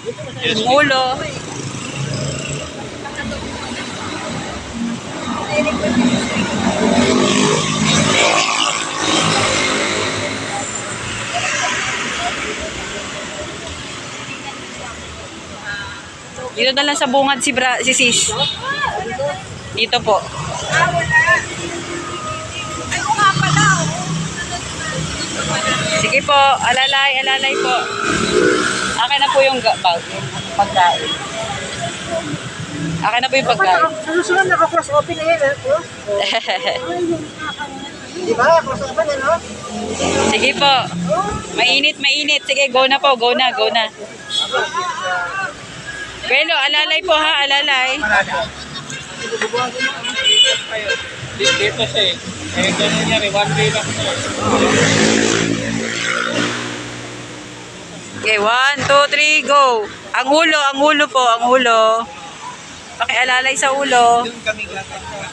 Yung ulo. Dito na lang sa bungad si Sis. Dito po. Sige po, alalay po. Akin na po yung bag, pagkain. Akin na po yung pagkain. Susunod naka-cross open na yan, eh. Di ba? Cross open, ano? Sige po. Mainit. Sige, go na po, go na. Pero alalay po ha, alalay. Dito siya eh. Eh, ganun niya rin. 1 day lang siya. Okay, 1, 2, 3, go. Ang ulo po, ang ulo. Pakialalay sa ulo. Doon kami gagawin.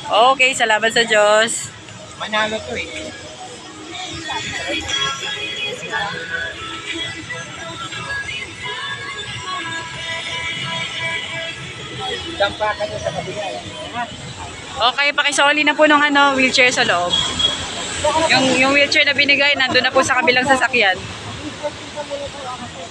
Okay, salamat sa Diyos. Manalo to eh. Dampa ka sa kabila. Okay, pakisoli na po ng wheelchair sa loob. Yung wheelchair na binigay, nandun na po sa kabilang sasakyan.